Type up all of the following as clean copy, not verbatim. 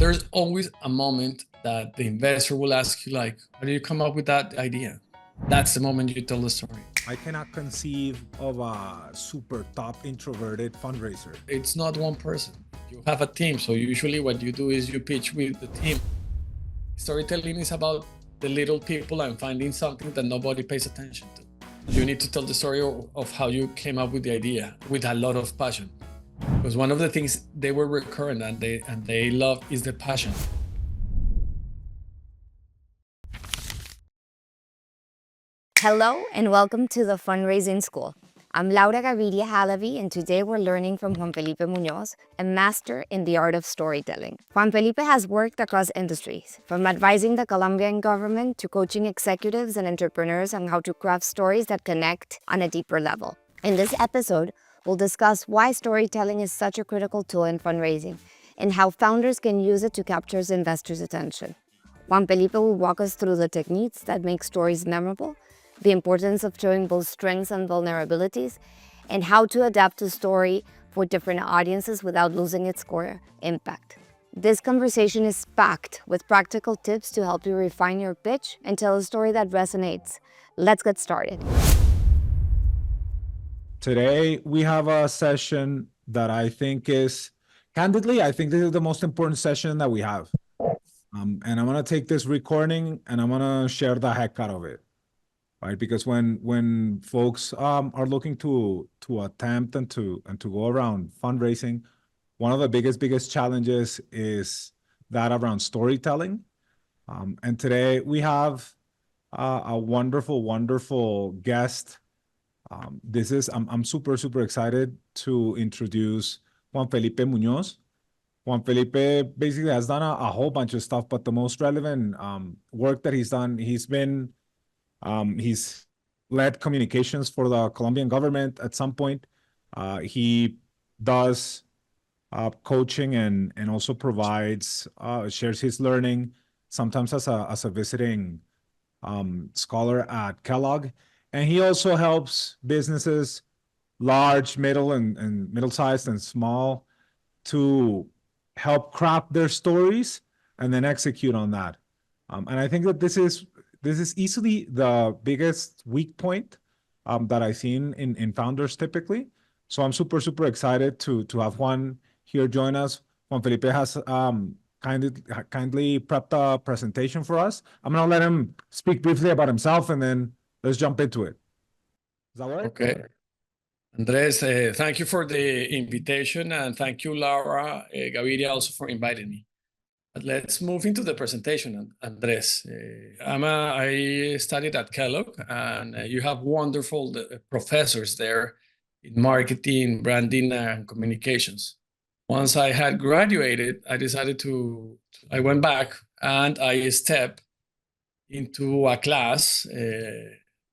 There's always a moment that the investor will ask you, like, how did you come up with that idea? That's the moment you tell the story. I cannot conceive of a super top introverted fundraiser. It's not one person. You have a team. So usually what you do is you pitch with the team. Storytelling is about the little people and finding something that nobody pays attention to. You need to tell the story of how you came up with the idea with a lot of passion. Because one of the things they were recurrent and they love is the passion. Hello and welcome to the Fundraising School. I'm Laura Gaviria Halavi, and today we're learning from Juan Felipe Muñoz, a master in the art of storytelling. Juan Felipe has worked across industries, from advising the Colombian government to coaching executives and entrepreneurs on how to craft stories that connect on a deeper level. In this episode, we'll discuss why storytelling is such a critical tool in fundraising and how founders can use it to capture investors' attention. Juan Felipe will walk us through the techniques that make stories memorable, the importance of showing both strengths and vulnerabilities, and how to adapt a story for different audiences without losing its core impact. This conversation is packed with practical tips to help you refine your pitch and tell a story that resonates. Let's get started. Today, we have a session that I think is, candidly, I think this is the most important session that we have. And I'm going to take this recording and I'm going to share the heck out of it. Right, because when folks are looking to attempt and to go around fundraising, one of the biggest challenges is that around storytelling. And today we have a wonderful guest. I'm super excited to introduce Juan Felipe Muñoz. Juan Felipe basically has done a whole bunch of stuff, but the most relevant work that he's done, he's led communications for the Colombian government at some point. He does coaching and also provides, shares his learning, sometimes as a visiting scholar at Kellogg. And he also helps businesses, large, middle, and middle-sized and small, to help craft their stories and then execute on that. And I think that this is easily the biggest weak point that I've seen in founders typically. So I'm super excited to have Juan here join us. Juan Felipe has kindly prepped a presentation for us. I'm going to let him speak briefly about himself, and then let's jump into it. Is that all right? Okay. Andres, thank you for the invitation, and thank you, Laura Gaviria, also for inviting me. Let's move into the presentation, Andres. I studied at Kellogg, and you have wonderful professors there in marketing, branding, and communications. Once I had graduated, I went back and I stepped into a class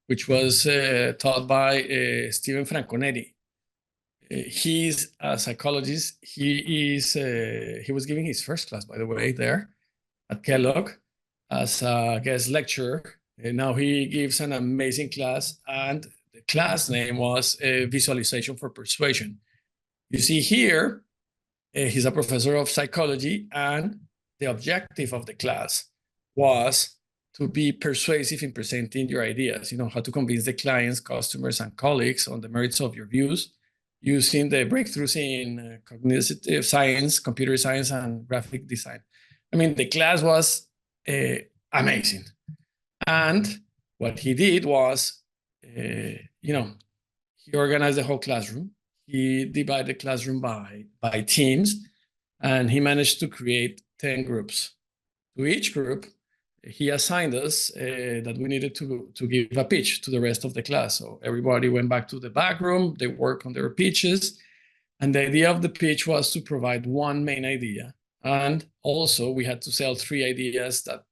which was taught by Stephen Franconetti. He's a psychologist. He was giving his first class, by the way, there at Kellogg as a guest lecturer. And now he gives an amazing class, and the class name was Visualization for Persuasion. You see here, he's a professor of psychology, and the objective of the class was to be persuasive in presenting your ideas, how to convince the clients, customers, and colleagues on the merits of your views, using the breakthroughs in cognitive science, computer science, and graphic design. I mean, the class was amazing. And what he did was, he organized the whole classroom. He divided the classroom by teams, and he managed to create 10 groups. To each group, he assigned us that we needed to give a pitch to the rest of the class. So everybody went back to the back room, they worked on their pitches, and the idea of the pitch was to provide one main idea. And also we had to sell 3 ideas that,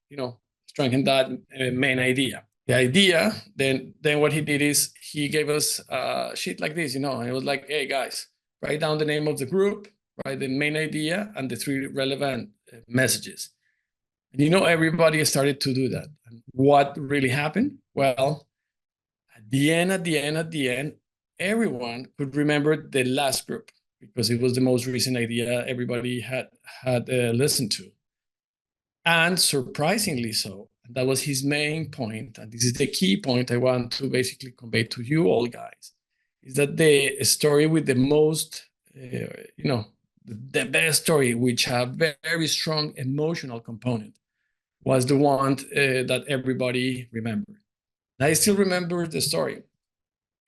strengthen that main idea. The idea, then what he did is he gave us a sheet like this, and it was like, hey guys, write down the name of the group, write the main idea and the 3 relevant messages. And everybody started to do that. And what really happened? Well, at the end, everyone could remember the last group because it was the most recent idea everybody had listened to. And surprisingly so. That was his main point. And this is the key point I want to basically convey to you all guys, is that the story with the most, the best story, which have very strong emotional component, was the one that everybody remembered. I still remember the story.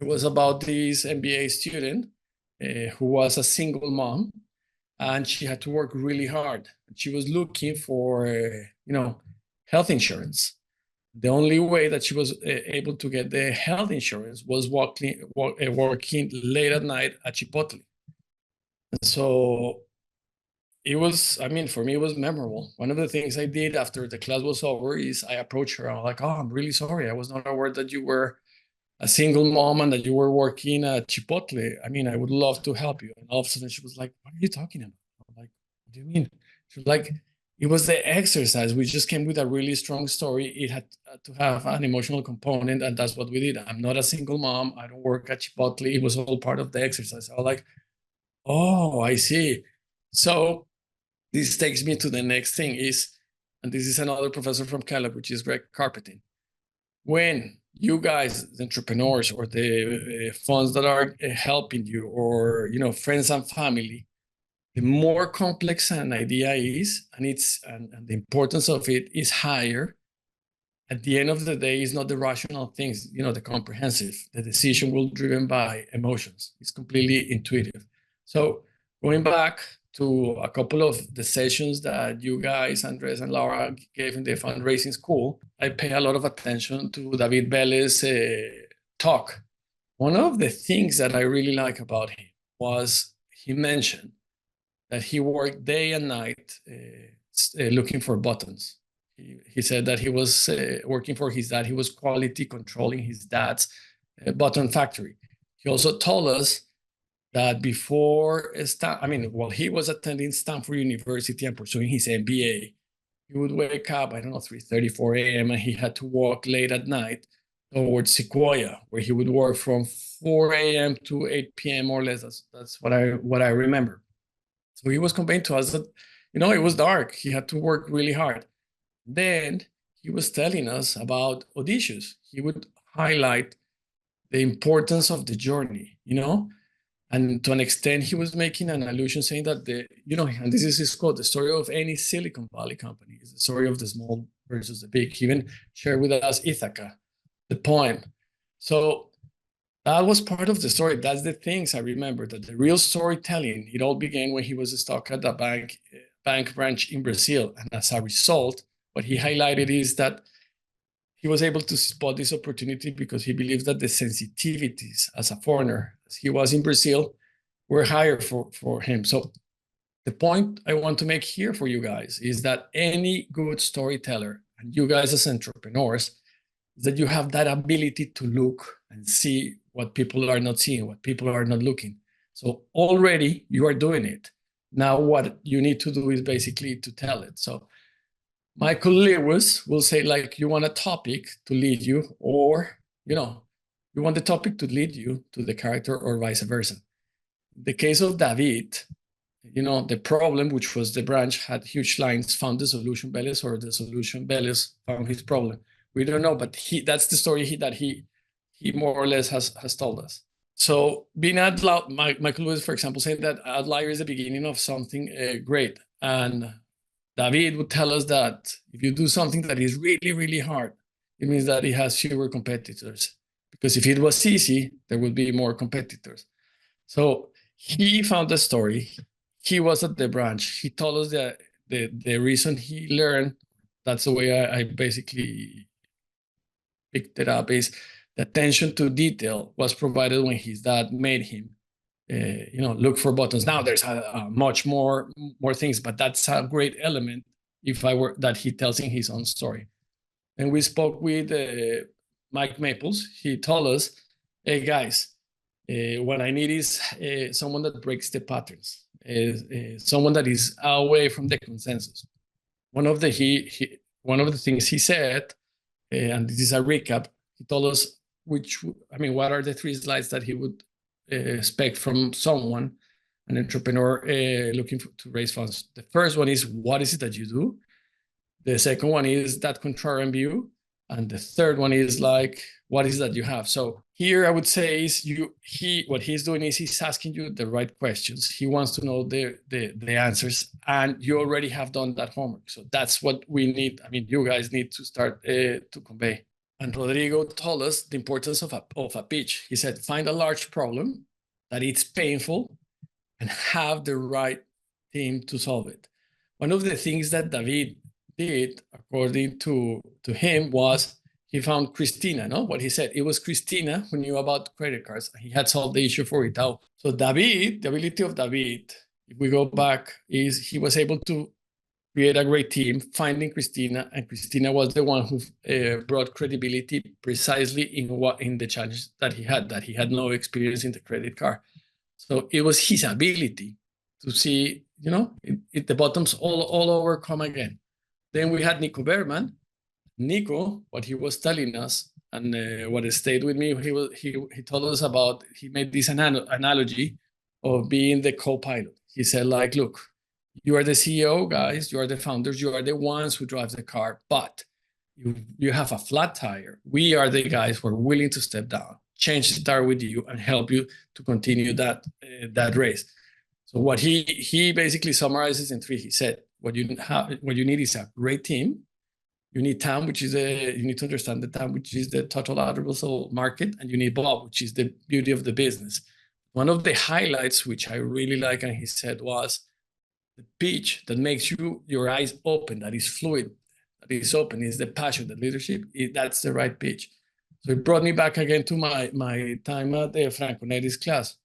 It was about this MBA student who was a single mom, and she had to work really hard. She was looking for, health insurance. The only way that she was able to get the health insurance was working late at night at Chipotle. So it was, for me, it was memorable. One of the things I did after the class was over is I approached her. I was like, oh, I'm really sorry. I was not aware that you were a single mom and that you were working at Chipotle. I would love to help you. And all of a sudden she was like, what are you talking about? I'm like, what do you mean? She was like, it was the exercise. We just came with a really strong story. It had to have an emotional component, and that's what we did. I'm not a single mom. I don't work at Chipotle. It was all part of the exercise. I was like, oh, I see. So this takes me to the next thing and this is another professor from Caleb, which is Greg Carpeting. When you guys, the entrepreneurs or the funds that are helping you, or friends and family, the more complex an idea is, and the importance of it is higher. At the end of the day, it's not the rational things, the comprehensive. The decision will be driven by emotions. It's completely intuitive. So going back to a couple of the sessions that you guys, Andres and Laura, gave in the fundraising school, I pay a lot of attention to David Vélez's talk. One of the things that I really like about him was he mentioned that he worked day and night looking for buttons. He said that he was working for his dad. He was quality controlling his dad's button factory. He also told us that before, while he was attending Stanford University and pursuing his MBA, he would wake up, 3:30, 4 a.m., and he had to walk late at night towards Sequoia, where he would work from 4 a.m. to 8 p.m. more or less. That's what I remember. So he was conveying to us that, it was dark. He had to work really hard. Then he was telling us about Odysseus. He would highlight the importance of the journey, and to an extent, he was making an allusion saying that and this is his quote, the story of any Silicon Valley company is the story of the small versus the big. He even shared with us Ithaca, the poem. So that was part of the story. That's the things I remember, that the real storytelling, it all began when he was stuck at a bank branch in Brazil. And as a result, what he highlighted is that he was able to spot this opportunity because he believes that the sensitivities as a foreigner, as he was in Brazil, were higher for him. So the point I want to make here for you guys is that any good storyteller, and you guys as entrepreneurs, is that you have that ability to look and see what people are not seeing, what people are not looking. So already you are doing it. Now what you need to do is basically to tell it. So Michael Lewis will say, like, you want a topic to lead you, or, you want the topic to lead you to the character, or vice versa. In the case of David, the problem, which was the branch had huge lines, found the solution Vélez, or the solution Vélez found his problem. We don't know, but that's the story that he more or less has told us. So being Michael Lewis, for example, saying that outlier is the beginning of something great. And David would tell us that if you do something that is really, really hard, it means that it has fewer competitors. Because if it was easy, there would be more competitors. So he found the story. He was at the branch. He told us that the reason he learned, that's the way I basically picked it up, is the attention to detail was provided when his dad made him look for buttons. Now there's much more things, but that's a great element that he tells in his own story. And we spoke with Mike Maples. He told us, hey guys, what I need is someone that breaks the patterns, someone that is away from the consensus. One of the things he said, and this is a recap, he told us what are the 3 slides that he would expect from someone, an entrepreneur looking to raise funds. The first one is, what is it that you do? The second one is that contrarian view. And the third one is like, what is that you have? So here I would say is what he's doing is he's asking you the right questions. He wants to know the answers, and you already have done that homework. So that's what we need. I mean, you guys need to start to convey. And Rodrigo told us the importance of a pitch. He said, find a large problem that it's painful and have the right team to solve it. One of the things that David did, according to him, was he found Christina, no? What he said, it was Christina who knew about credit cards. He had solved the issue for Itaú. So David, the ability of David, if we go back, is he was able to create a great team, finding Christina, and Christina was the one who brought credibility precisely in the challenge that he had no experience in the credit card. So it was his ability to see, the bottoms all over come again. Then we had Nico Berman. Nico, what he was telling us, and what stayed with me, he told us about, he made this analogy of being the co-pilot. He said, like, look, you are the CEO, guys, you are the founders, you are the ones who drive the car, but you have a flat tire. We are the guys who are willing to step down, change the tire with you, and help you to continue that race. So what he basically summarizes in 3. He said, what you need is a great team. You need TAM, which is you need to understand the TAM, which is the total addressable market, and you need Bob, which is the beauty of the business. One of the highlights, which I really like, and he said, was the pitch that makes your eyes open, that is fluid, that is open, is the passion, the leadership. That's the right pitch. So it brought me back again to my time at the Franco Neri's class,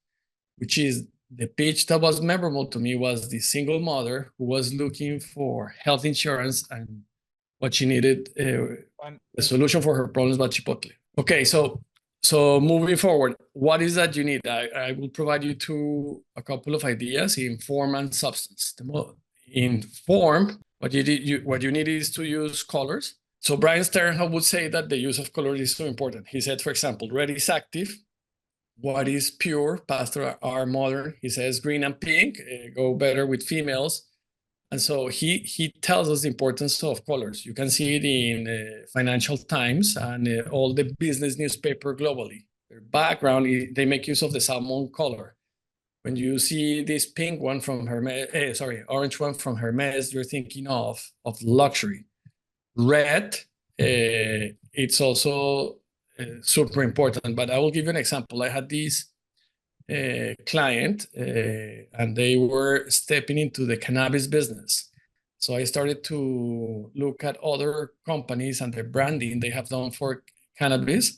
which is the pitch that was memorable to me was the single mother who was looking for health insurance and what she needed, the solution for her problems was Chipotle. Okay, so moving forward, what is that you need? I will provide you a couple of ideas in form and substance. In form, what you need is to use colors. So Brian Sternhell would say that the use of colors is so important. He said, for example, red is active. What is pure? Pastor are modern. He says green and pink go better with females. And so he tells us the importance of colors. You can see it in Financial Times and all the business newspaper globally. Their background, they make use of the salmon color. When you see this pink one from Hermes, orange one from Hermes, you're thinking of luxury. Red, it's also super important. But I will give you an example. I had this client, and they were stepping into the cannabis business. So I started to look at other companies and the branding they have done for cannabis.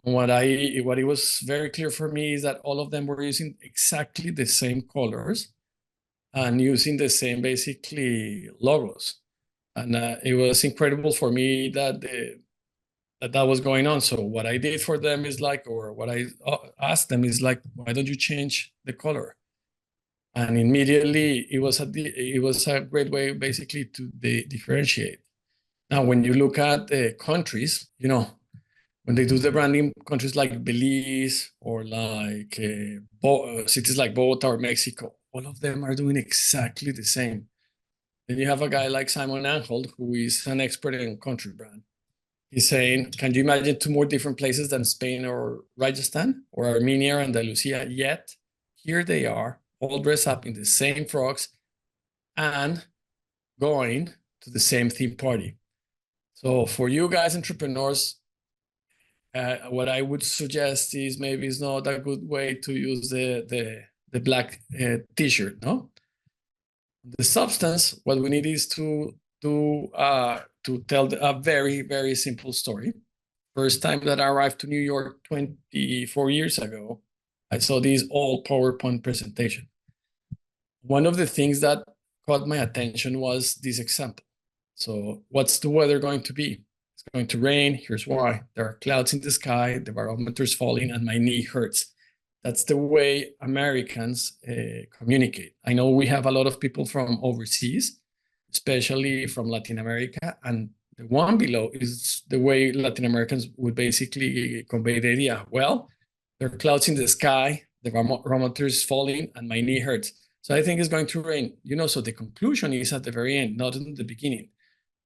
What it was very clear for me is that all of them were using exactly the same colors and using the same basically logos. And it was incredible for me that that was going on. So what I did for them is like, or what I asked them is like, why don't you change the color? And immediately it was a great way basically to differentiate. Now, when you look at the countries, when they do the branding, countries like Belize or like cities like Bogota or Mexico, all of them are doing exactly the same. Then you have a guy like Simon Anhold, who is an expert in country brand. He's saying, can you imagine 2 more different places than Spain or Rajasthan or Armenia and Andalusia? Yet here they are, all dressed up in the same frocks and going to the same theme party. So for you guys, entrepreneurs, what I would suggest is maybe it's not a good way to use the black t-shirt, no? The substance, what we need is to tell a very, very simple story. First time that I arrived to New York 24 years ago, I saw this old PowerPoint presentation. One of the things that caught my attention was this example. So what's the weather going to be? It's going to rain. Here's why. There are clouds in the sky, the barometer is falling, and my knee hurts. That's the way Americans communicate. I know we have a lot of people from overseas, especially from Latin America, and the one below is the way Latin Americans would basically convey the idea. Well, there are clouds in the sky, the barometer is falling, and my knee hurts. So I think it's going to rain. So the conclusion is at the very end, not in the beginning.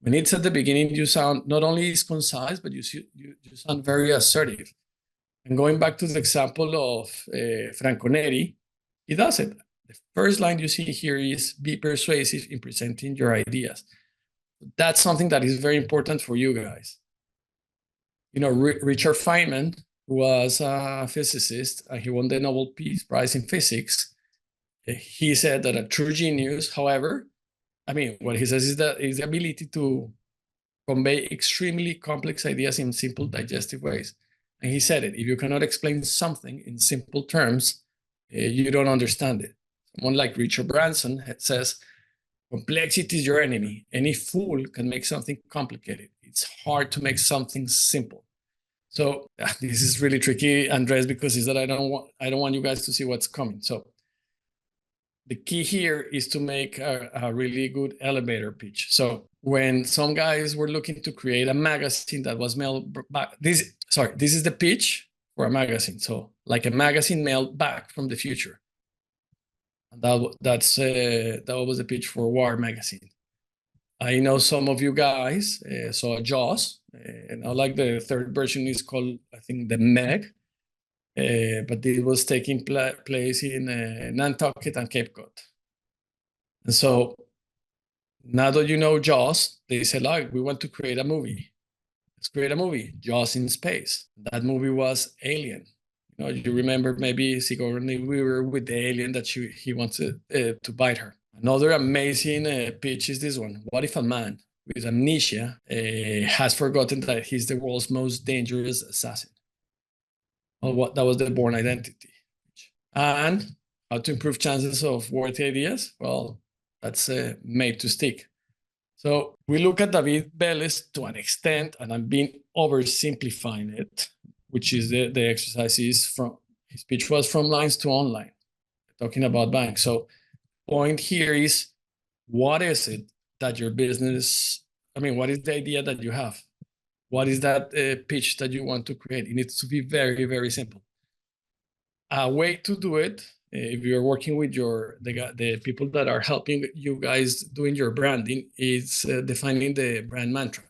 When it's at the beginning, you sound not only is concise, but you sound very assertive. And going back to the example of Franco Neri, he does it. The first line you see here is be persuasive in presenting your ideas. That's something that is very important for you guys. You know, Richard Feynman was a physicist, and he won the Nobel Peace Prize in Physics. He said that a true genius, however, I mean, what he says is that is the ability to convey extremely complex ideas in simple, digestive ways. And he said it, if you cannot explain something in simple terms, you don't understand it. Someone like Richard Branson says, complexity is your enemy. Any fool can make something complicated. It's hard to make something simple. So this is really tricky, Andres, because is that I don't want you guys to see what's coming. So the key here is to make a really good elevator pitch. So when some guys were looking to create a magazine that was mailed back, this is the pitch for a magazine. So like a magazine mailed back from the future. And that was the pitch for War magazine. I know some of you guys saw Jaws, and I like the third version is called, I think, the Meg. But it was taking place in Nantucket and Cape Cod. And so now that you know Jaws, they said, like, we want to create a movie. Let's create a movie, Jaws in space. That movie was Alien. You know, you remember maybe Sigourney Weaver with the alien that he wanted to bite her. Another amazing pitch is this one. What if a man with amnesia has forgotten that he's the world's most dangerous assassin? Well, that was the Born Identity. And how to improve chances of worthy ideas? Well, that's made to stick. So we look at David Vélez to an extent, and I'm being oversimplifying it, which is the exercises from his speech was from lines to online, talking about banks. So point here is, what is it that your business, what is the idea that you have? What is that pitch that you want to create? It needs to be very, very simple. A way to do it, if you're working with the people that are helping you guys doing your branding, is defining the brand mantra.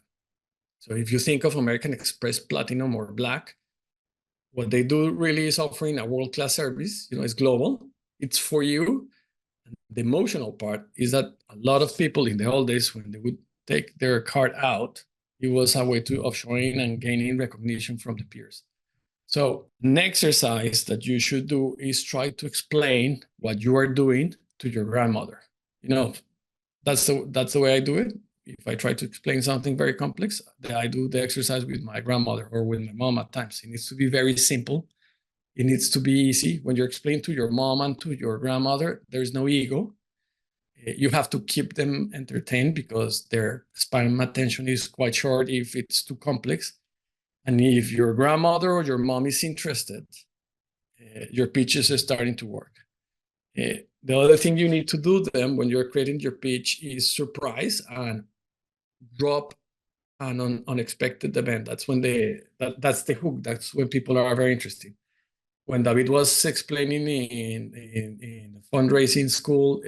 So if you think of American Express Platinum or Black, what they do really is offering a world-class service. You know, it's global. It's for you. And the emotional part is that a lot of people in the old days, when they would take their card out, it was a way of showing and gaining recognition from the peers. So an exercise that you should do is try to explain what you are doing to your grandmother. You know, that's the way I do it. If I try to explain something very complex, I do the exercise with my grandmother or with my mom at times. It needs to be very simple. It needs to be easy. When you explain to your mom and to your grandmother, there's no ego. You have to keep them entertained because their span of attention is quite short if it's too complex. And if your grandmother or your mom is interested, your pitch is starting to work. The other thing you need to do then when you're creating your pitch is surprise and drop an unexpected event. That's when that's the hook. That's when people are very interested. When David was explaining in fundraising school,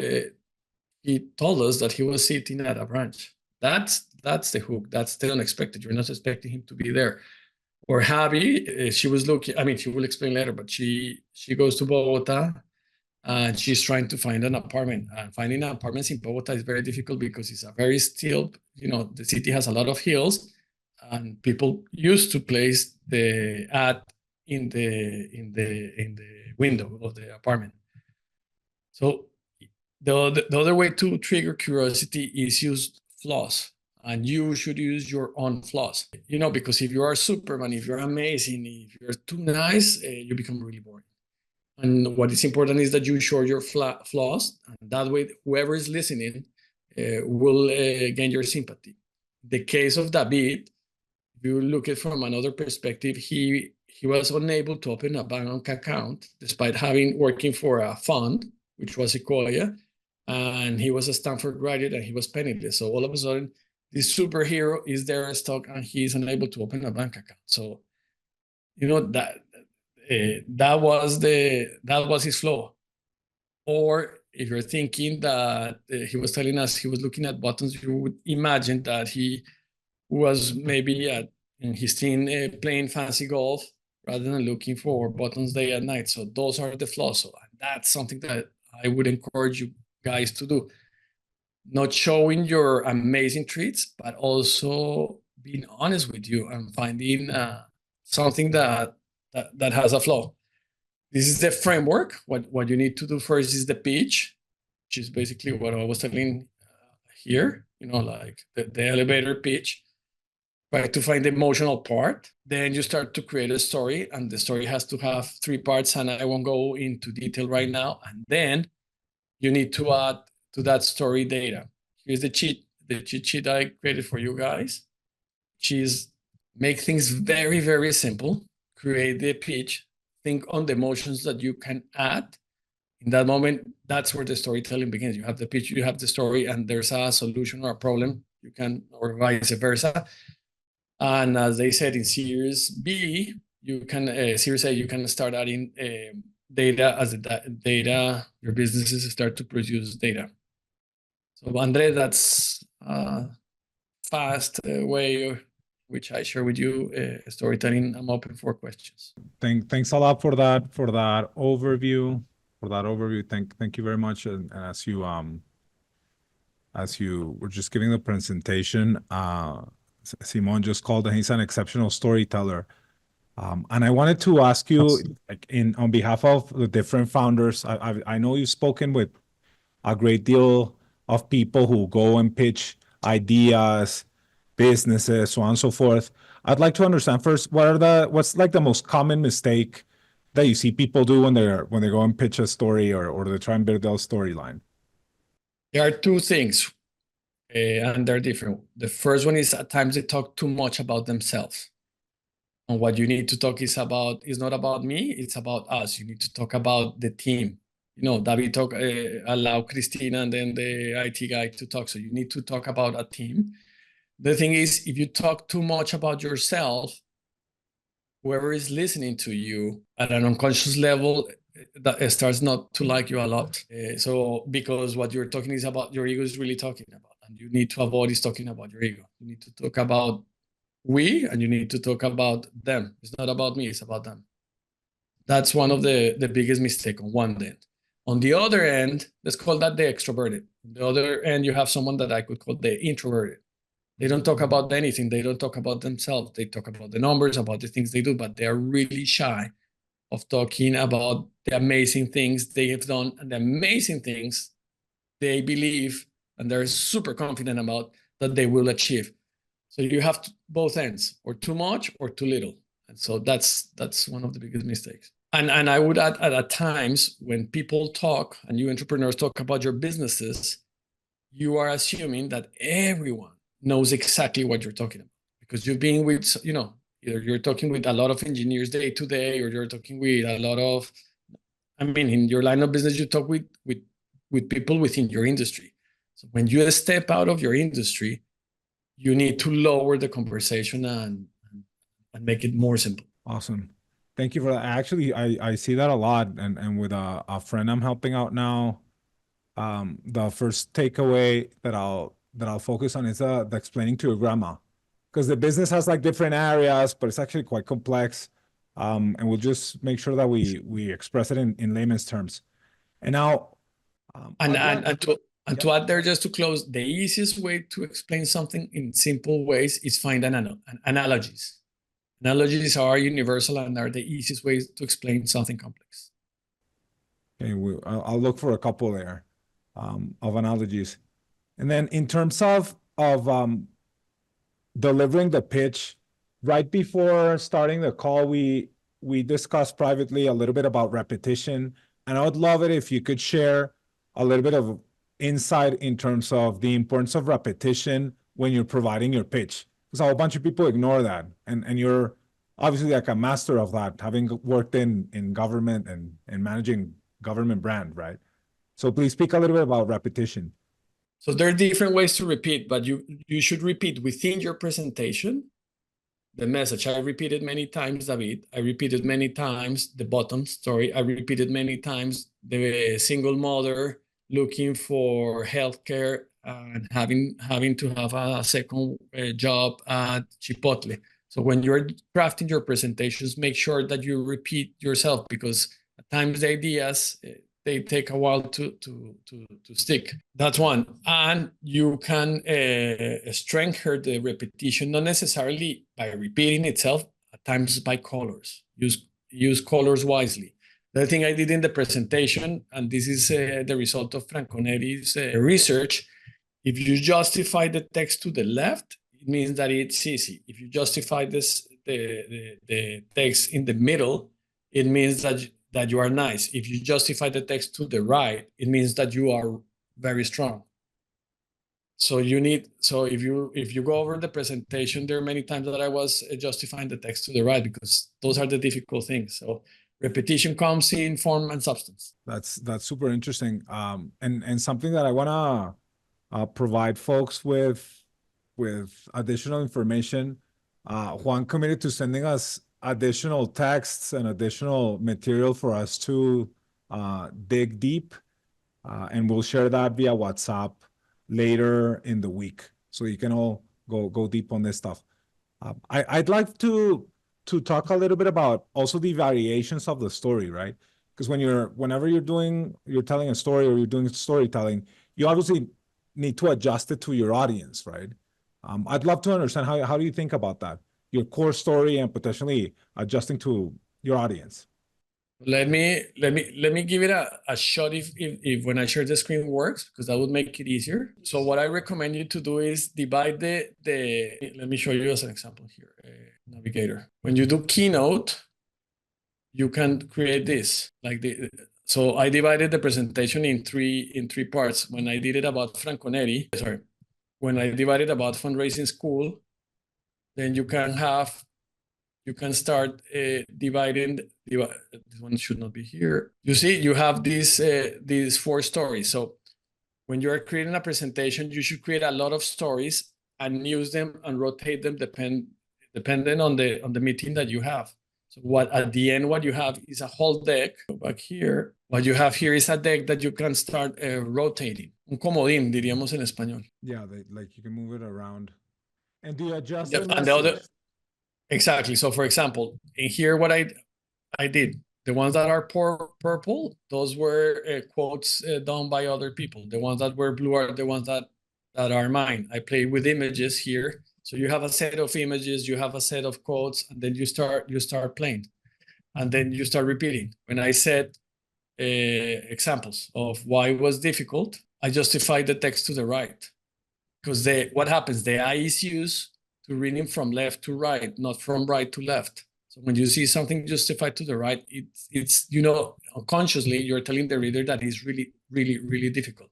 he told us that he was sitting at a branch. That's the hook. That's the unexpected. You're not expecting him to be there. Or Javi, she was looking, she will explain later, but she goes to Bogota and she's trying to find an apartment. And finding apartments in Bogota is very difficult because it's a very still, the city has a lot of hills, and people used to place the ad in the window of the apartment. So the other way to trigger curiosity is use flaws. And you should use your own flaws, because if you are Superman, if you're amazing, if you're too nice, you become really boring. And what is important is that you show your flaws, and that way, whoever is listening will gain your sympathy. The case of David, if you look at it from another perspective, he was unable to open a bank account despite working for a fund, which was Sequoia, and he was a Stanford graduate and he was penniless. So all of a sudden, this superhero is there stuck and he's unable to open a bank account. So, that was his flaw. Or if you're thinking that he was telling us he was looking at buttons, you would imagine that he was maybe in his teen playing fancy golf rather than looking for buttons day and night. So those are the flaws. So that's something that I would encourage you guys to do. Not showing your amazing treats, but also being honest with you and finding something that has a flaw. This is the framework. What you need to do first is the pitch, which is basically what I was telling here, like the elevator pitch. Try to find the emotional part. Then you start to create a story, and the story has to have 3 parts, and I won't go into detail right now. And then you need to add to that story data. Here's the cheat sheet I created for you guys, which is make things very, very simple. Create the pitch. Think on the emotions that you can add. In that moment, that's where the storytelling begins. You have the pitch, you have the story, and there's a solution or a problem. You can, or vice versa. And as they said in Series B, you can, Series A, you can start adding data as data, your businesses start to produce data. So Andre, that's a fast way which I share with you storytelling. I'm open for questions. Thanks a lot for that overview. Thank you very much. And as you were just giving the presentation, Simon just called and he's an exceptional storyteller. And I wanted to ask you, on behalf of the different founders, I know you've spoken with a great deal of people who go and pitch ideas, businesses, so on and so forth. I'd like to understand first, what's like the most common mistake that you see people do when they go and pitch a story or they try and build a storyline? There are 2 things, and they're different. The first one is at times they talk too much about themselves. And what you need to talk is not about me, it's about us. You need to talk about the team. David allow Christina and then the IT guy to talk. So you need to talk about a team. The thing is, if you talk too much about yourself, whoever is listening to you at an unconscious level that starts not to like you a lot. So because what you're talking is about, your ego is really talking about, and you need to avoid is talking about your ego. You need to talk about we, and you need to talk about them. It's not about me, it's about them. That's one of the biggest mistake on one end. On the other end, let's call that the extroverted. On the other end, you have someone that I could call the introverted. They don't talk about anything. They don't talk about themselves. They talk about the numbers, about the things they do, but they are really shy of talking about the amazing things they have done and the amazing things they believe and they're super confident about that they will achieve. So you have both ends, or too much or too little. And so that's one of the biggest mistakes. And I would add, at times when people talk and you entrepreneurs talk about your businesses, you are assuming that everyone knows exactly what you're talking about, because you've been with, either you're talking with a lot of engineers day to day, or you're talking with a lot of, in your line of business, you talk with people within your industry. So when you step out of your industry, you need to lower the conversation and make it more simple. Awesome. Thank you for that. Actually, I see that a lot. And with a friend I'm helping out now, the first takeaway that I'll focus on is the explaining to your grandma, because the business has like different areas, but it's actually quite complex. And we'll just make sure that we express it in layman's terms. And now, to add there, just to close, the easiest way to explain something in simple ways is find analogies. Analogies are universal and are the easiest ways to explain something complex. Okay, I'll look for a couple there of analogies. And then in terms of delivering the pitch, right before starting the call, we discussed privately a little bit about repetition. And I would love it if you could share a little bit of insight in terms of the importance of repetition when you're providing your pitch. Because a whole bunch of people ignore that. And you're obviously like a master of that, having worked in government and managing government brand, right? So please speak a little bit about repetition. So there are different ways to repeat, but you should repeat within your presentation the message. I repeated many times, David. I repeated many times the bottom story. I repeated many times the single mother looking for healthcare and having to have a second job at Chipotle. So when you're crafting your presentations, make sure that you repeat yourself, because at times the ideas they take a while to stick. That's one. And you can strengthen the repetition, not necessarily by repeating itself, at times by colors. Use colors wisely. The other thing I did in the presentation, and this is the result of Franconetti's research, if you justify the text to the left, it means that it's easy. If you justify the text in the middle, it means that you are nice. If you justify the text to the right, it means that you are very strong. So if you go over the presentation, there are many times that I was justifying the text to the right, because those are the difficult things. So repetition comes in form and substance. That's super interesting. And something that I wanna provide folks with additional information. Juan committed to sending us additional texts and additional material for us to dig deep, and we'll share that via WhatsApp later in the week, so you can all go deep on this stuff. I'd like to talk a little bit about also the variations of the story, right? Because whenever you're telling a story or you're doing storytelling, you obviously need to adjust it to your audience, right? I'd love to understand how do you think about that, your core story and potentially adjusting to your audience. Let me give it a shot if when I share the screen works, because that would make it easier. So what I recommend you to do is divide let me show you as an example here, Navigator. When you do Keynote, you can create this so I divided the presentation in three parts. When I did it about Franconetti, when I divided about Fundraising School, then you can start dividing. This one should not be here. You see, you have these 4 stories. So when you are creating a presentation, you should create a lot of stories and use them and rotate them depending on the meeting that you have. So at the end, what you have is a whole deck. Go back here. What you have here is a deck that you can start rotating. Un comodín, diríamos en español. Yeah, like you can move it around. And do you adjust the other? Exactly. So for example, in here, what I did, the ones that are purple, those were quotes done by other people. The ones that were blue are the ones that are mine. I played with images here. So you have a set of images, you have a set of quotes, and then you start playing. And then you start repeating. When I said examples of why it was difficult, I justified the text to the right. Because what happens, the eye is used to reading from left to right, not from right to left. So when you see something justified to the right, it's unconsciously you're telling the reader that it's really, really, really difficult.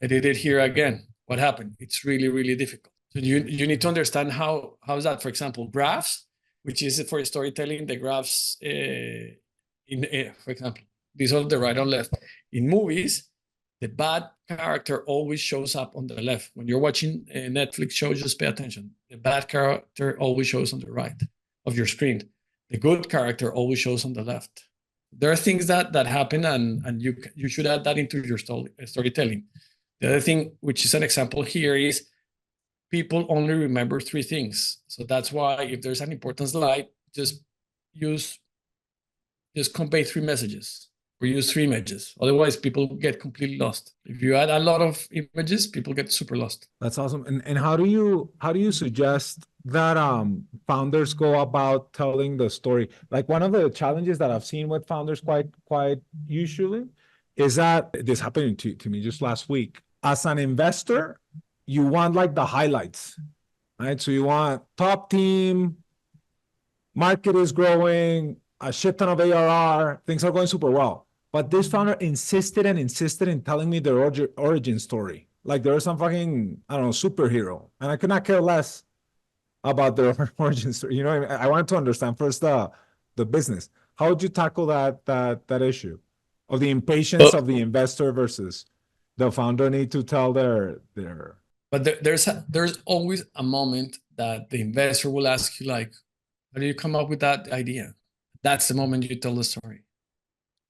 I did it here again. What happened? It's really, really difficult. So you need to understand how is that. For example, graphs, which is for storytelling, the graphs for example, these are the right and left. In movies, the bad character always shows up on the left. When you're watching a Netflix show, just pay attention. The bad character always shows on the right of your screen. The good character always shows on the left. There are things that happen, and you should add that into your storytelling. The other thing, which is an example here, is people only remember 3 things. So that's why if there's an important slide, just convey 3 messages. Or use 3 images. Otherwise, people get completely lost. If you add a lot of images, people get super lost. That's awesome. And how do you suggest that founders go about telling the story? Like, one of the challenges that I've seen with founders quite usually is that this happened to me just last week. As an investor, you want like the highlights, right? So you want top team, market is growing, a shit ton of ARR, things are going super well. But this founder insisted in telling me their origin story. Like they're some fucking, I don't know, superhero. And I could not care less about their origin story. You know what I mean? I wanted to understand first the business. How would you tackle that issue of the impatience of the investor versus the founder need to tell their. But there's always a moment that the investor will ask you, like, how do you come up with that idea? That's the moment you tell the story.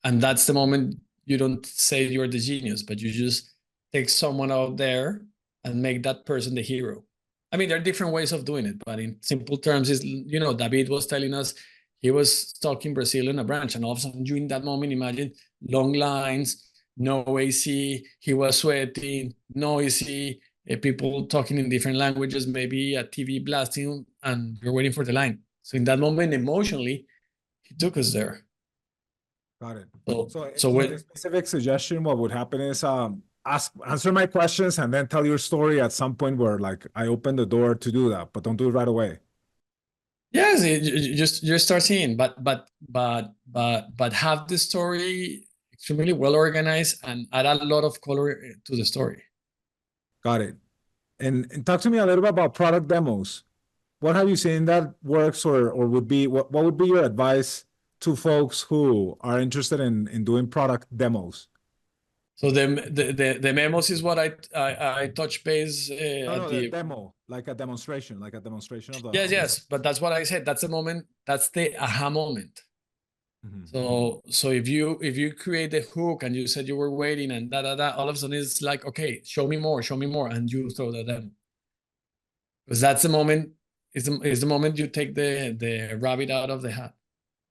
And that's the moment don't say you're the genius, but you just take someone out there and make that person the hero. I mean, there are different ways of doing it, but in simple terms, is David was telling us he was stuck in Brazil in a branch, and all of a sudden, during that moment, imagine long lines, no AC, he was sweating, noisy, people talking in different languages, maybe a TV blasting, and you're waiting for the line. So in that moment, emotionally, he took us there. Got it. So in when this specific suggestion, what would happen is answer my questions and then tell your story at some point where like I open the door to do that, but don't do it right away. yes, you just start seeing, but have the story extremely well organized and add a lot of color to the story. Got it. And talk to me a little bit about product demos. What have you seen that works, or would be what would be your advice to folks who are interested in doing product demos? So the memos is what I touch base No, at the demo, like a demonstration of the. yes, but that's what I said. That's the moment. That's the aha moment. Mm-hmm. So if you create the hook and you said you were waiting and all of a sudden it's like, okay, show me more, and you throw the demo. Because that's the moment. Is the moment you take the rabbit out of the hat.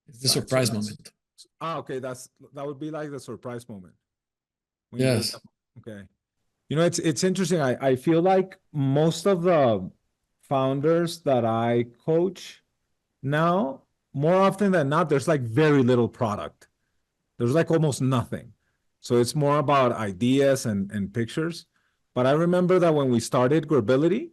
It's the surprise moment. Okay, that would be like the surprise moment. Yes. Okay. It's interesting. I feel like most of the founders that I coach now, more often than not, there's like very little product. There's like almost nothing. So it's more about ideas and pictures. But I remember that when we started Grability,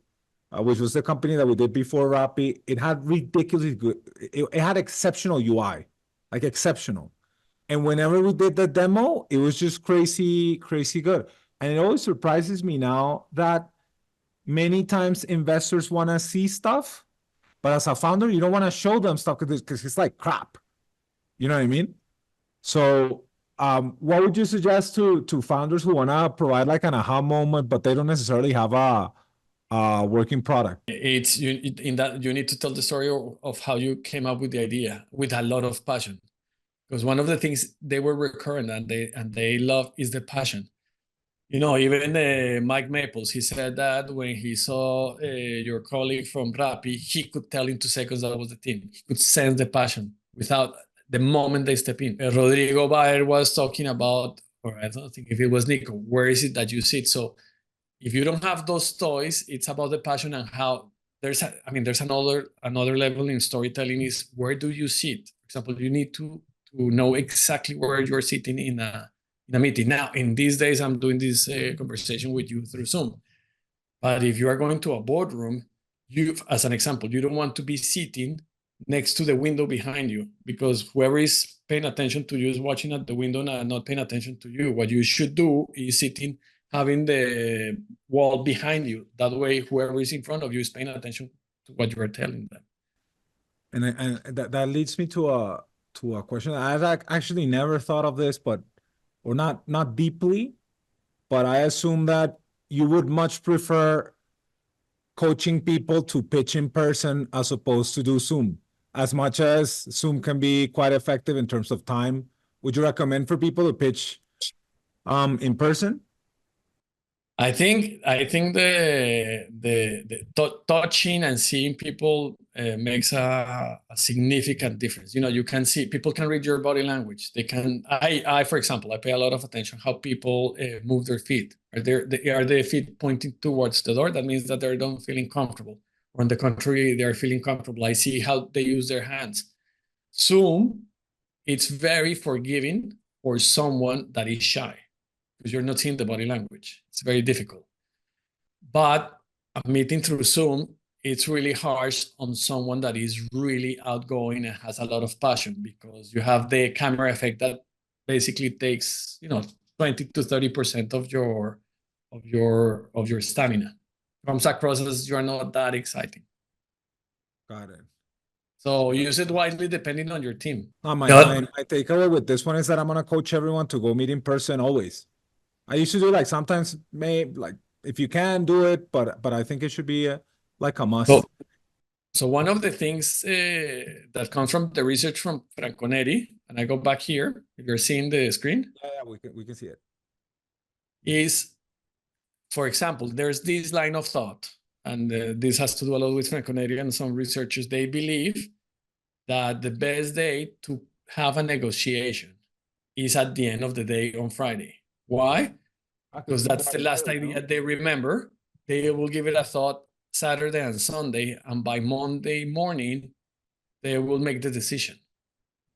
which was the company that we did before Rappi, it had ridiculously good, it had exceptional UI, like exceptional. And whenever we did the demo, it was just crazy, crazy good. And it always surprises me now that many times investors want to see stuff, but as a founder, you don't want to show them stuff because it's like crap. You know what I mean? So what would you suggest to founders who want to provide like an aha moment, but they don't necessarily have a working product? It's in that you need to tell the story of how you came up with the idea with a lot of passion. Because one of the things they were recurrent and they love is the passion. Even Mike Maples, he said that when he saw your colleague from Rappi, he could tell in 2 seconds that was the team. He could sense the passion without the moment they step in. Rodrigo Baer was talking about, or I don't think if it was Nico, where is it that you sit? So if you don't have those toys, it's about the passion and how there's another level in storytelling is where do you sit? For example, you need to know exactly where you're sitting in a meeting. Now, in these days, I'm doing this conversation with you through Zoom. But if you are going to a boardroom, as an example, you don't want to be sitting next to the window behind you because whoever is paying attention to you is watching at the window and not paying attention to you. What you should do is sitting, having the wall behind you. That way, whoever is in front of you is paying attention to what you are telling them. And that leads me to a question. I've actually never thought of this, or not deeply, but I assume that you would much prefer coaching people to pitch in person as opposed to do Zoom. As much as Zoom can be quite effective in terms of time, would you recommend for people to pitch in person? I think the touching and seeing people makes a significant difference. You can see people can read your body language. They can. I for example, I pay a lot of attention how people move their feet. Are their feet pointing towards the door? That means that they don't feeling comfortable. Or on the contrary, they are feeling comfortable. I see how they use their hands. Zoom, it's very forgiving for someone that is shy, because you're not seeing the body language. It's very difficult. But a meeting through Zoom, it's really harsh on someone that is really outgoing and has a lot of passion, because you have the camera effect that basically takes 20 to 30% of your stamina. Comes across as you're not that exciting. Got it. So use it wisely depending on your team. My takeaway with this one is that I'm gonna coach everyone to go meet in person always. I used to do like sometimes like if you can do it, but I think it should be like a must. So one of the things that comes from the research from Franconetti, and I go back here, if you're seeing the screen, Yeah, we can see it. is, for example, there's this line of thought, and this has to do a lot with Franconeria and some researchers. They believe that the best day to have a negotiation is at the end of the day on Friday. Why? Because that's the last idea they remember. They will give it a thought Saturday and Sunday, and by Monday morning, they will make the decision.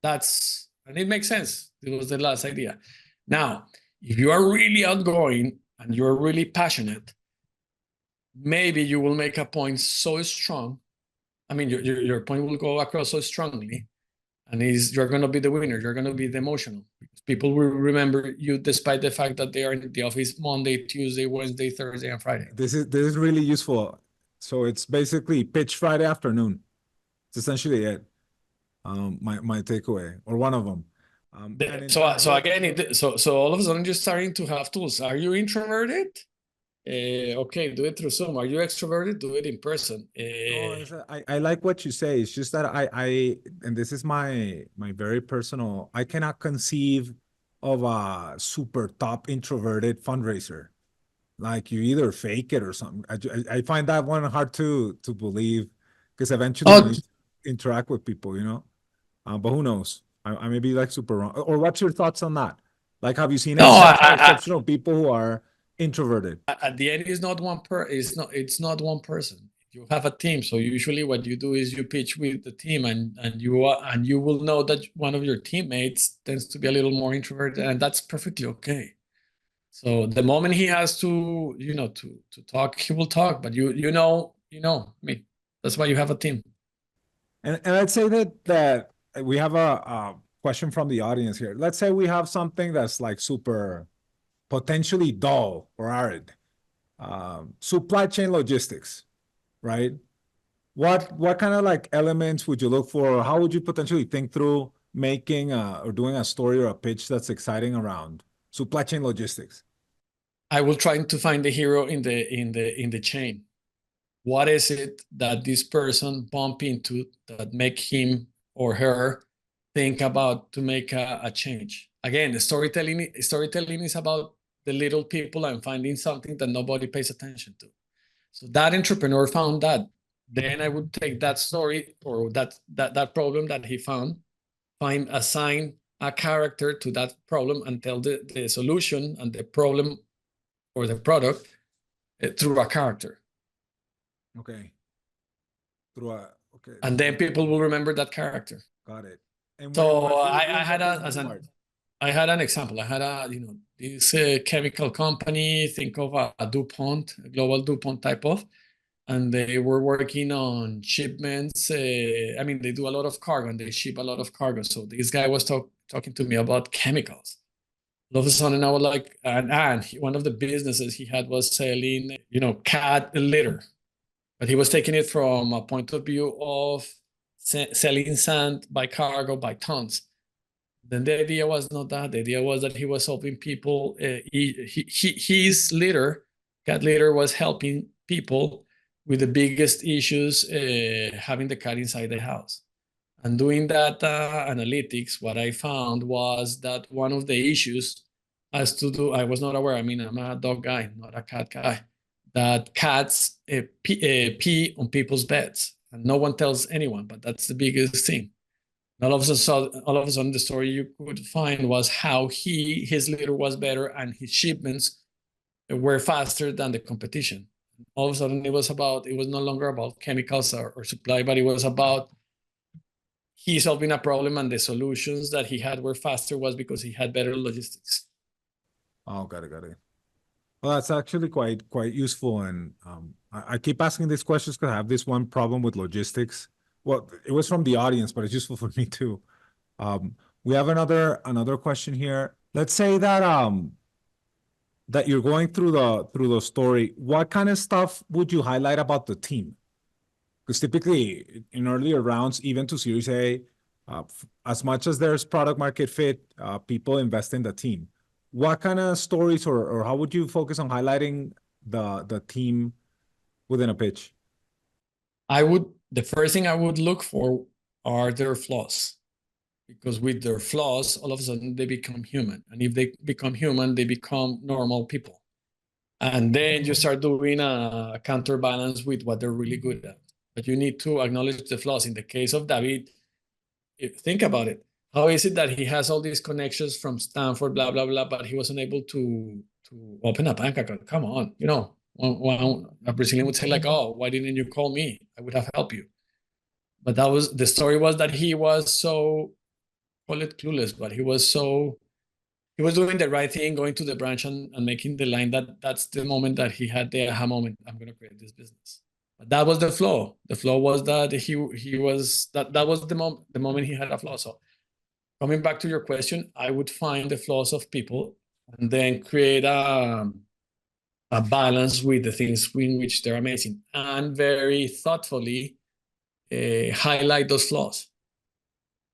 And it makes sense. It was the last idea. Now, if you are really outgoing and you're really passionate, maybe you will make a point so strong. I mean, your point will go across so strongly, and you're going to be the winner. You're going to be the emotional. People will remember you despite the fact that they are in the office Monday, Tuesday, Wednesday, Thursday, and Friday. This is really useful. So it's basically pitch Friday afternoon. It's essentially it. My takeaway, or one of them. So again, so all of a sudden you're starting to have tools. Are you introverted? Okay, do it through Zoom. Are you extroverted? Do it in person. I like what you say. It's just that I and this is my very personal, I cannot conceive of a super top introverted fundraiser. Like, you either fake it or something. I find that one hard to believe, because eventually you need to interact with people, you know? But who knows? I may be like super wrong. Or what's your thoughts on that? Like, have you seen exceptional people who are introverted? At the end, it's not one person. You have a team. So usually what you do is you pitch with the team, and you will know that one of your teammates tends to be a little more introverted, and that's perfectly okay. So the moment he has to, to talk, he will talk. But you know, I mean, that's why you have a team. And I'd say that we have a question from the audience here. Let's say we have something that's like super potentially dull or arid. Supply chain logistics, right? What kind of like elements would you look for? Or how would you potentially think through making or doing a story or a pitch that's exciting around supply chain logistics? I will try to find the hero in the chain. What is it that this person bump into that make him or her think about to make a change? Again, the storytelling is about the little people and finding something that nobody pays attention to. So that entrepreneur found that. Then I would take that story or that problem that he found, assign a character to that problem, and tell the solution and the problem or the product through a character. Okay. Okay. And then people will remember that character. Got it. And so I had an example. I had this chemical company. Think of a DuPont, a global DuPont type of, and they were working on shipments. I mean, they do a lot of cargo and they ship a lot of cargo. So this guy was talking to me about chemicals. All of a sudden, I was like, and one of the businesses he had was selling, cat litter. But he was taking it from a point of view of selling sand by cargo, by tons. Then the idea was not that. The idea was that he was helping people. His litter, cat litter, was helping people with the biggest issues, having the cat inside the house. And doing that analytics, what I found was that one of the issues has to do, I was not aware, I mean, I'm a dog guy, not a cat guy, that cats pee on people's beds. And no one tells anyone, but that's the biggest thing. All of a sudden, the story you could find was how his litter was better and his shipments were faster than the competition. All of a sudden, it was no longer about chemicals or supply, but it was about he solving a problem, and the solutions that he had were faster was because he had better logistics. Oh, got it. Well, that's actually quite useful. And I keep asking these questions because I have this one problem with logistics. Well, it was from the audience, but it's useful for me too. We have another question here. Let's say that that you're going through the story. What kind of stuff would you highlight about the team? Because typically in earlier rounds, even to Series A, as much as there's product market fit, people invest in the team. What kind of stories or how would you focus on highlighting the team within a pitch? The first thing I would look for are their flaws. because with their flaws, all of a sudden they become human. And if they become human, they become normal people. And then you start doing a counterbalance with what they're really good at. But you need to acknowledge the flaws. In the case of David, think about it. How is it that he has all these connections from Stanford, blah, blah, blah, but he wasn't able to open a bank account? Come on, a Brazilian would say like, oh, why didn't you call me? I would have helped you. But the story was that he was so, call it clueless, but he was doing the right thing, going to the branch and making the line. That's the moment that he had the aha moment. I'm going to create this business. But that was the flaw. The flaw was that that was the moment he had a flaw. So coming back to your question, I would find the flaws of people and then create a balance with the things in which they're amazing, and very thoughtfully highlight those flaws.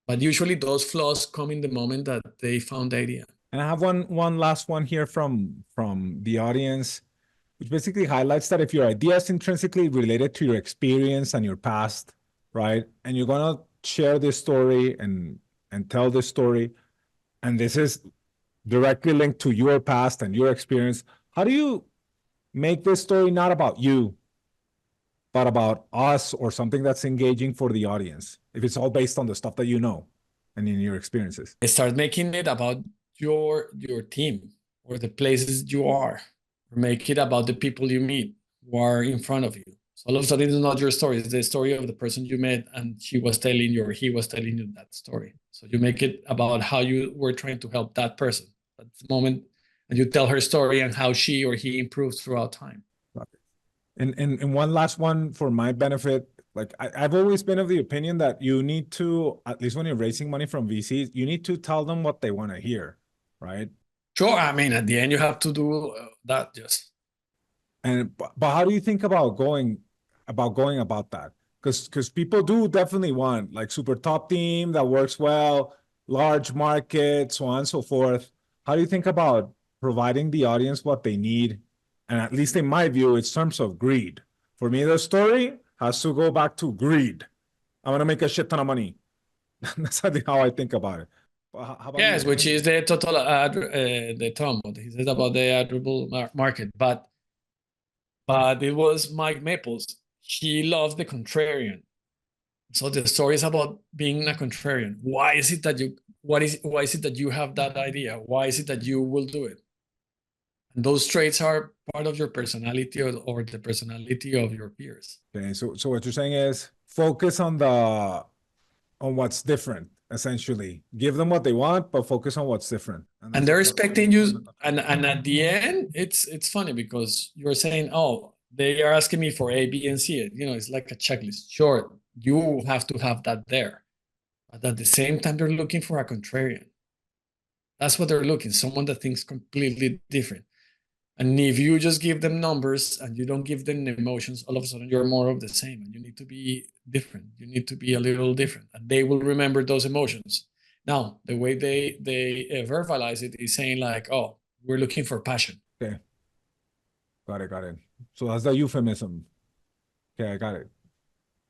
But usually those flaws come in the moment that they found the idea. And I have one last one here from the audience, which basically highlights that if your idea is intrinsically related to your experience and your past, right, and you're gonna share this story and tell this story, and this is directly linked to your past and your experience, how do you make this story not about you, but about us or something that's engaging for the audience, if it's all based on the stuff that you know and in your experiences? Start making it about your team or the places you are. Make it about the people you meet who are in front of you. So all of a sudden, it's not your story, it's the story of the person you met, and she was telling you or he was telling you that story. So you make it about how you were trying to help that person at the moment, and you tell her story and how she or he improves throughout time. And one last one for my benefit, like I've always been of the opinion that you need to, at least when you're raising money from VCs, you need to tell them what they want to hear, right? Sure, I mean, at the end, you have to do that, just. But how do you think about going about that? Because people do definitely want like super top team that works well, large market, so on and so forth. How do you think about providing the audience what they need? And at least in my view, it's terms of greed. For me, the story has to go back to greed. I want to make a shit ton of money. That's how I think about it. Yes, which is the total the Tom, what he says about the addressable market. But it was Mike Maples. He loves the contrarian. So the story is about being a contrarian. Why is it that you have that idea? Why is it that you will do it? And those traits are part of your personality or the personality of your peers. Okay, so what you're saying is focus on what's different, essentially. Give them what they want, but focus on what's different. And they're expecting you. And at the end, it's funny because you're saying, oh, they are asking me for A, B, and C. It's like a checklist. Sure, you have to have that there. But at the same time, they're looking for a contrarian. That's what they're looking, someone that thinks completely different. And if you just give them numbers and you don't give them emotions, all of a sudden you're more of the same. And you need to be different. You need to be a little different. And they will remember those emotions. Now, the way they verbalize it is saying like, oh, we're looking for passion. Okay. Got it. So that's the euphemism. Okay, I got it.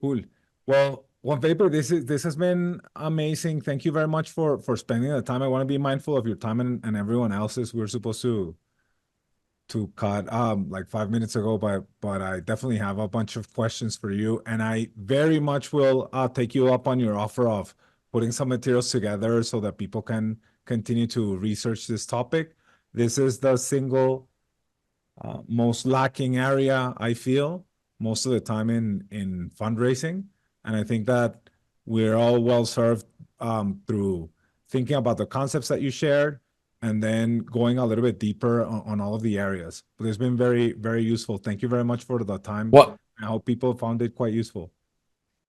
Cool. Well, Juan Felipe, this has been amazing. Thank you very much for spending the time. I want to be mindful of your time and everyone else's. We were supposed to cut like 5 minutes ago, but I definitely have a bunch of questions for you, and I very much will take you up on your offer of putting some materials together so that people can continue to research this topic. This is the single most lacking area, I feel, most of the time in fundraising, and I think that we're all well served through thinking about the concepts that you shared, and then going a little bit deeper on all of the areas. But it's been very, very useful. Thank you very much for the time. I hope people found it quite useful.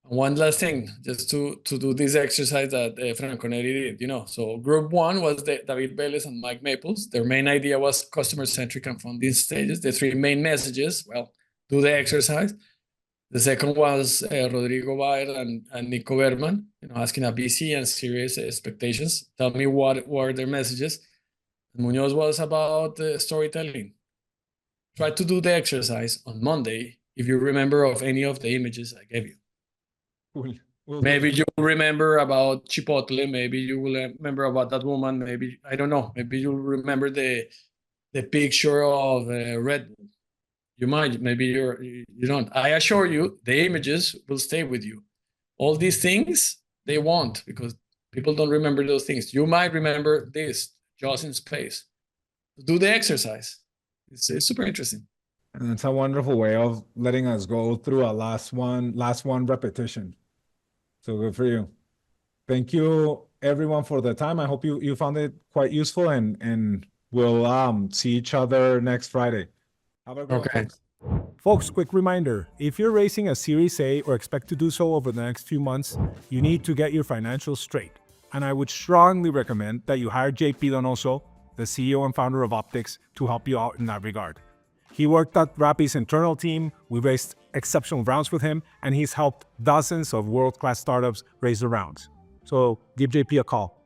One last thing, just to do this exercise that Franco Neri did, So group one was David Vélez and Mike Maples. Their main idea was customer-centric and funding stages. The three main messages, well, do the exercise. The second was Rodrigo Baer and Nico Berman, asking a VC and serious expectations. Tell me what were their messages. And Muñoz was about storytelling. Try to do the exercise on Monday if you remember of any of the images I gave you. Cool. Maybe you will remember about Chipotle. Maybe you will remember about that woman. Maybe, I don't know. Maybe you'll remember the picture of Red Bull. You might, maybe you don't. I assure you, the images will stay with you. All these things, they won't, because people don't remember those things. You might remember this, just in space. Do the exercise. It's super interesting. And it's a wonderful way of letting us go through a last one repetition. So good for you. Thank you everyone for the time. I hope you found it quite useful, and we'll see each other next Friday. Have a good one, folks. Folks, quick reminder, if you're raising a Series A or expect to do so over the next few months, you need to get your financials straight. And I would strongly recommend that you hire JP Donoso, the CEO and founder of Optics, to help you out in that regard. He worked at Rappi's internal team, we raised exceptional rounds with him, and he's helped dozens of world-class startups raise the rounds. So give JP a call.